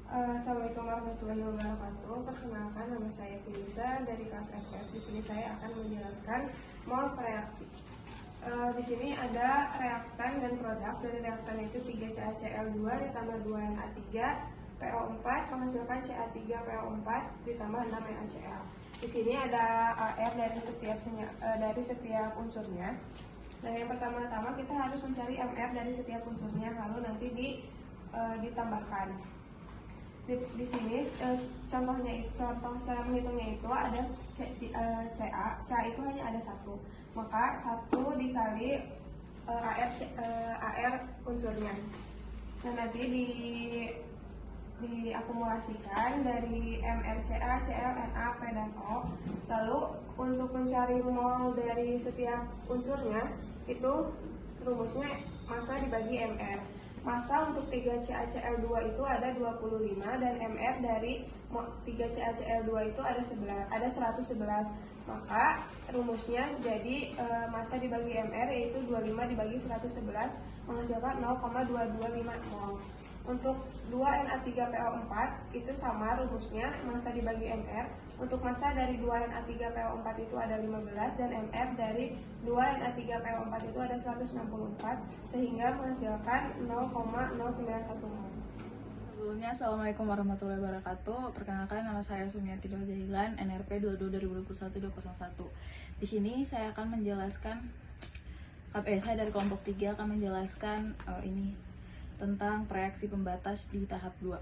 Assalamualaikum warahmatullahi wabarakatuh. Perkenalkan, nama saya Filisa dari kelas FF. Di sini saya akan menjelaskan mol reaksi. Di sini ada reaktan dan produk. Dari reaktan itu 3CaCl2 ditambah 2Na3 PO4 menghasilkan Ca3PO4 ditambah 6NaCl. Di sini ada Ar dari setiap unsurnya. Nah, yang pertama-tama kita harus mencari Mr dari setiap unsurnya, lalu nanti ditambahkan. Di sini contoh cara menghitungnya itu ada Ca itu hanya ada satu, maka 1 dikali Ar unsurnya. Nah, nanti diakumulasikan dari MrCa, Cl, Na, P, dan O. Lalu untuk mencari mol dari setiap unsurnya itu rumusnya massa dibagi Mr. Massa untuk 3CaCl2 itu ada 25 dan Mr dari 3CaCl2 itu ada 111. Maka rumusnya jadi massa dibagi Mr yaitu 25 dibagi 111 menghasilkan 0,225 mol. Untuk 2Na3PO4 itu sama rumusnya, massa dibagi Mr. Untuk massa dari 2Na3PO4 itu ada 15 dan Mr dari 2Na3PO4 itu ada 164 sehingga menghasilkan 0,091 mol. Sebelumnya, Assalamualaikum warahmatullahi wabarakatuh. Perkenalkan, nama saya Sumiati Jahilan, NRP 22-2021-201. Di sini saya akan menjelaskan, saya dari kelompok 3 akan menjelaskan tentang reaksi pembatas di tahap 2.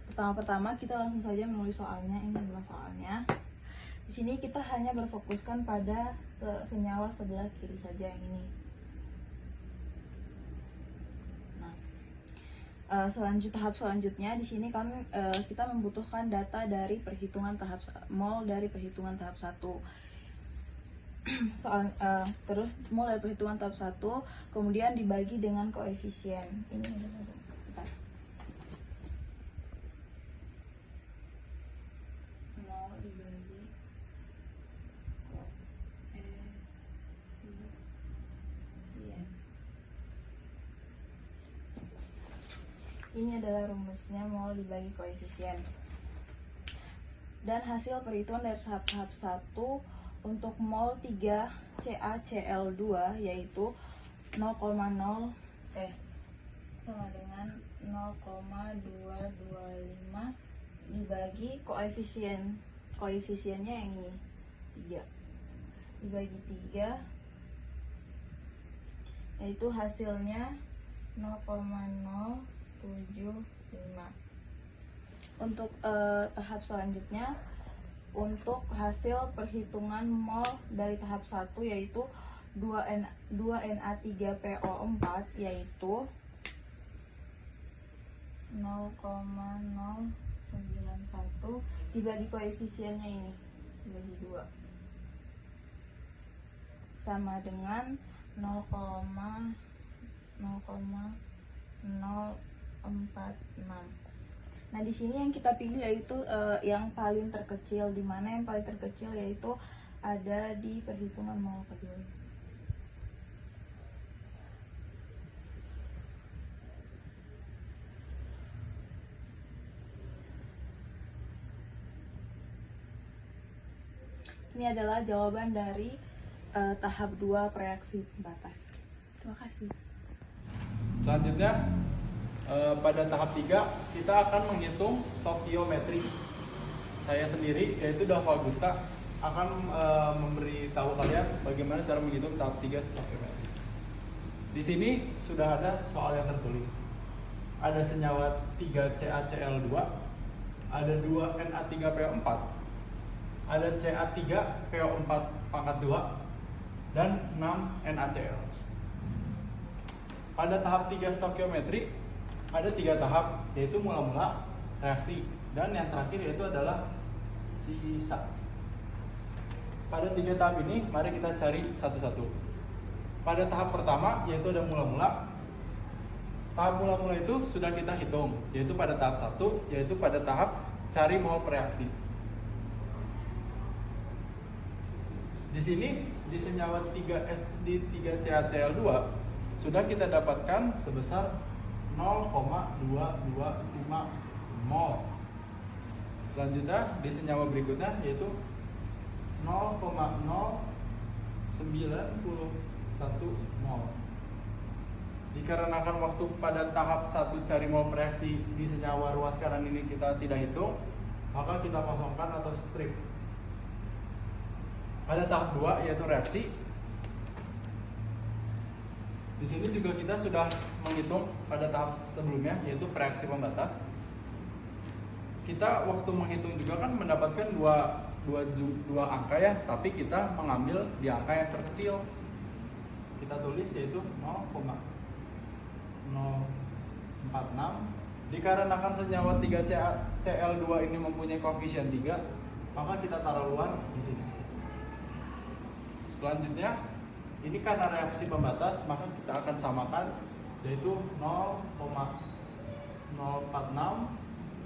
Pertama-tama kita langsung saja menulis soalnya. Ini adalah soalnya. Di sini kita hanya berfokuskan pada senyawa sebelah kiri saja yang ini. Tahap selanjutnya di sini kita membutuhkan data dari perhitungan mol dari perhitungan tahap 1. Terus mol dari perhitungan tahap 1 kemudian dibagi dengan koefisien. Ini mol dibagi koefisien. Ini adalah rumusnya, mol dibagi koefisien. Dan hasil perhitungan dari tahap 1 untuk mol 3CaCl2 yaitu sama dengan 0,225 dibagi koefisiennya yang ini 3 dibagi 3 yaitu hasilnya 0,075. Untuk tahap selanjutnya, untuk hasil perhitungan mol dari tahap 1 yaitu 2Na3PO4 yaitu 0,091 dibagi koefisiennya ini dibagi 2 sama dengan 0,046. Nah, di sini yang kita pilih yaitu yang paling terkecil, di mana yang paling terkecil yaitu ada di perhitungan mol kedua. Ini adalah jawaban dari tahap 2 reaksi pembatas. Terima kasih. Selanjutnya, pada tahap 3 kita akan menghitung stokiometri. Saya sendiri, yaitu Dava Gusta, akan memberitahu kalian bagaimana cara menghitung tahap 3 stokiometri. Di sini sudah ada soal yang tertulis. Ada senyawa 3CaCl2, ada 2Na3PO4, ada Ca3PO4 pangkat 2, dan 6NaCl. Pada tahap 3 stokiometri ada 3 tahap, yaitu mula-mula, reaksi, dan yang terakhir yaitu adalah sisa. Pada 3 tahap ini mari kita cari satu-satu. Pada tahap pertama yaitu ada mula-mula. Tahap mula-mula itu sudah kita hitung, yaitu pada tahap 1, yaitu pada tahap cari mol reaksi. Di sini di senyawa 3CaCl2 sudah kita dapatkan sebesar 0,225 mol. Selanjutnya di senyawa berikutnya yaitu 0,091 mol. Dikarenakan waktu pada tahap 1 cari mol reaksi di senyawa ruas kanan ini kita tidak hitung, maka kita kosongkan atau strip. Pada tahap 2 yaitu reaksi. Di sini juga kita sudah menghitung pada tahap sebelumnya yaitu reaksi pembatas. Kita waktu menghitung juga kan mendapatkan dua angka ya, tapi kita mengambil di angka yang terkecil. Kita tulis yaitu 0,046. Dikarenakan senyawa 3Cl2 ini mempunyai koefisien 3, maka kita taruh luar di sini. Selanjutnya, ini karena reaksi pembatas, maka kita akan samakan yaitu 0,046,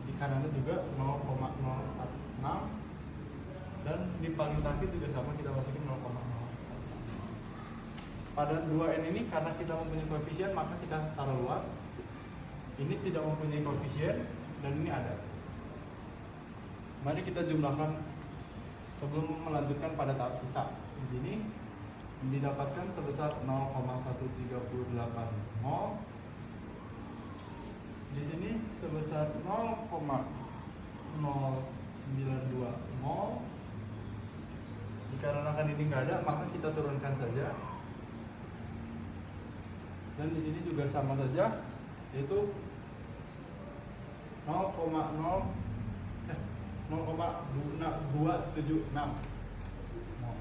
di kanannya juga 0,046, dan di paling terakhir juga sama, kita masukin 0,046. Pada 2N ini karena kita mempunyai koefisien, maka kita taruh luar. Ini tidak mempunyai koefisien dan ini ada. Mari kita jumlahkan sebelum melanjutkan pada tahap sisa. Di sini didapatkan sebesar 0,138 mol. Di sini sebesar 0,092 mol. Dikarenakan ini nggak ada, maka kita turunkan saja. Dan di sini juga sama saja, yaitu 0,276 mol.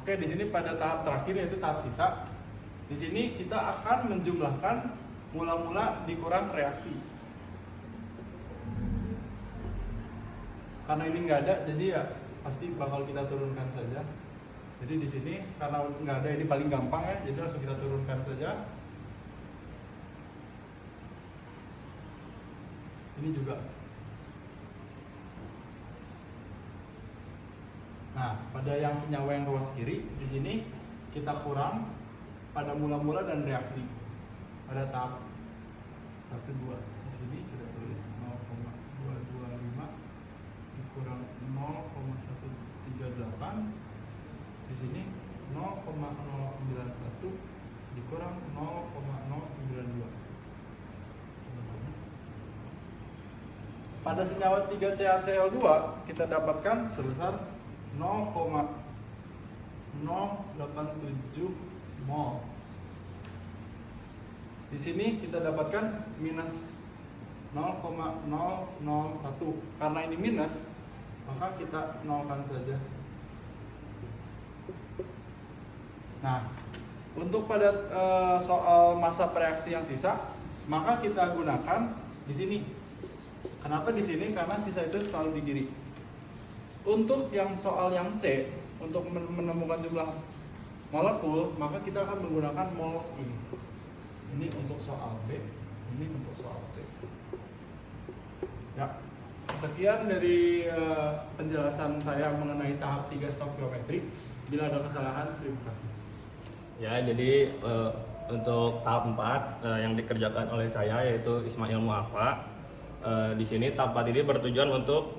Oke, di sini pada tahap terakhir yaitu tahap sisa. Di sini kita akan menjumlahkan mula-mula dikurang reaksi. Karena ini nggak ada, jadi ya pasti bakal kita turunkan saja. Jadi di sini karena nggak ada, ini paling gampang ya, jadi langsung kita turunkan saja. Ini juga. Nah, pada yang senyawa yang ruas kiri, di sini kita kurang pada mula-mula dan reaksi pada tahap 1, 2. Di sini kita tulis 0,225 dikurang 0,138. Di sini 0,091 dikurang 0,092. Pada senyawa 3CaCl2 kita dapatkan sebesar 0,087 mol. Di sini kita dapatkan minus 0,001. Karena ini minus, maka kita nolkan saja. Nah, untuk pada soal masa reaksi yang sisa, maka kita gunakan di sini. Kenapa di sini? Karena sisa itu selalu di kiri. Untuk yang soal yang C, untuk menemukan jumlah molekul, maka kita akan menggunakan mol ini. Ini untuk soal B, ini untuk soal C. Ya, sekian dari penjelasan saya mengenai tahap 3 stokiometri. Bila ada kesalahan, terima kasih. Ya, jadi untuk tahap 4 yang dikerjakan oleh saya yaitu Ismail Muafa. Di sini tahap 4 ini bertujuan untuk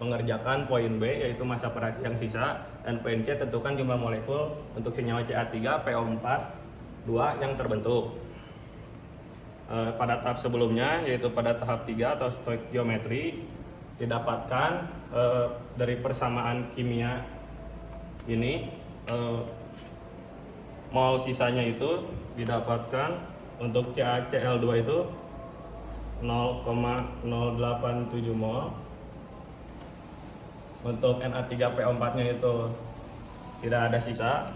mengerjakan poin B yaitu masa reaksi yang sisa, dan poin C tentukan jumlah molekul untuk senyawa Ca3 PO4 2 yang terbentuk. Pada tahap sebelumnya yaitu pada tahap 3 atau stoikiometri didapatkan dari persamaan kimia ini mol sisanya itu didapatkan untuk CaCl2 itu 0,087 mol. Untuk Na3PO4 nya itu tidak ada sisa.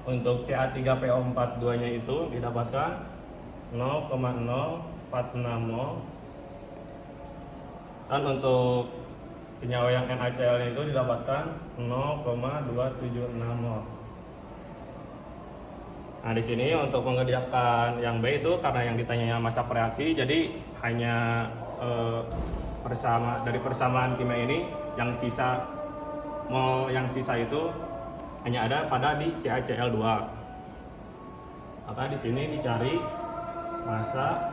Untuk Ca3PO42 nya itu didapatkan 0,046 mol. Dan untuk senyawa yang NaCl nya itu didapatkan 0,276 mol. Nah, di sini untuk mengerjakan yang B itu karena yang ditanyanya masa reaksi, jadi hanya dari persamaan kimia ini yang sisa mol yang sisa itu hanya ada pada di CaCl2. Maka di sini dicari massa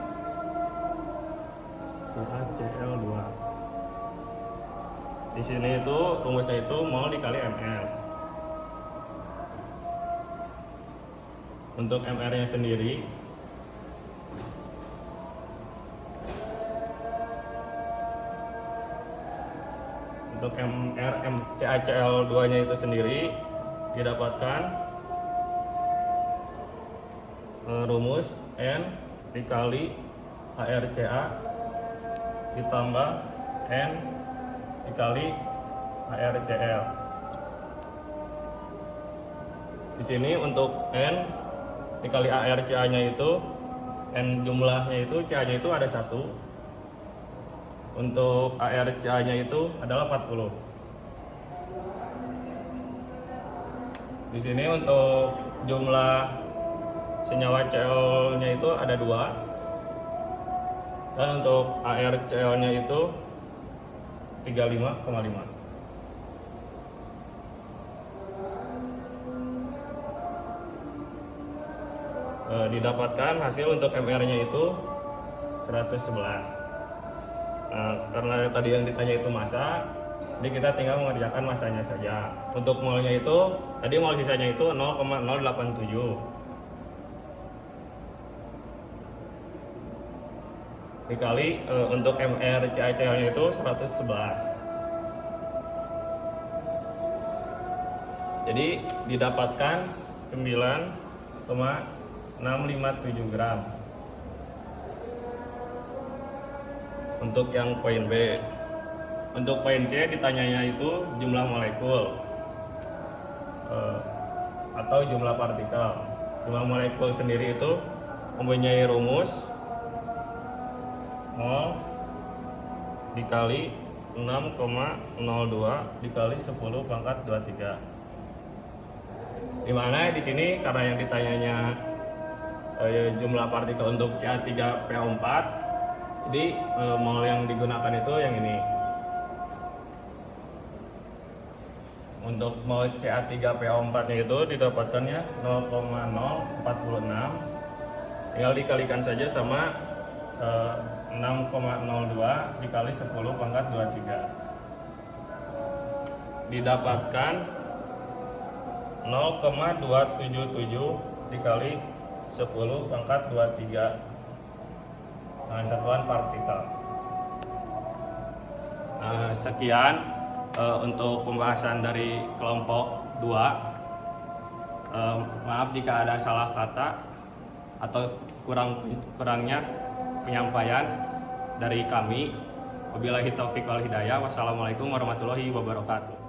CaCl2. Di sini itu rumusnya itu mol dikali ml. Untuk mr-nya sendiri untuk CaCl2-nya itu sendiri didapatkan rumus N dikali HRCa ditambah N dikali HRCl. Di sini untuk N dikali HRCa-nya itu N jumlahnya itu Ca-nya itu ada 1. Untuk HRCa-nya itu adalah 40. Di sini untuk jumlah senyawa Cl-nya itu ada 2. Dan untuk HRCl-nya itu 35,5. Didapatkan hasil untuk MR-nya itu 111. Karena tadi yang ditanya itu massa, jadi kita tinggal mengerjakan massanya saja. Untuk molnya itu, tadi mol sisanya itu 0,087 dikali untuk MR CaCl-nya itu 111. Jadi didapatkan 9,657 gram. Untuk yang poin B. Untuk poin C ditanyanya itu jumlah molekul atau jumlah partikel. Jumlah molekul sendiri itu mempunyai rumus mol dikali 6,02 dikali 10 pangkat 23. Dimana di sini karena yang ditanyanya jumlah partikel untuk Ca3PO4, jadi mol yang digunakan itu yang ini. Untuk mol Ca3PO4 nya itu didapatkannya 0,046, tinggal dikalikan saja sama 6,02 dikali 10 pangkat 23, didapatkan 0,277 dikali 10 pangkat 23 dengan satuan partikel. Sekian untuk pembahasan dari kelompok 2. Maaf jika ada salah kata atau kurangnya penyampaian dari kami. Wabillahi taufiq wal hidayah. Wassalamualaikum warahmatullahi wabarakatuh.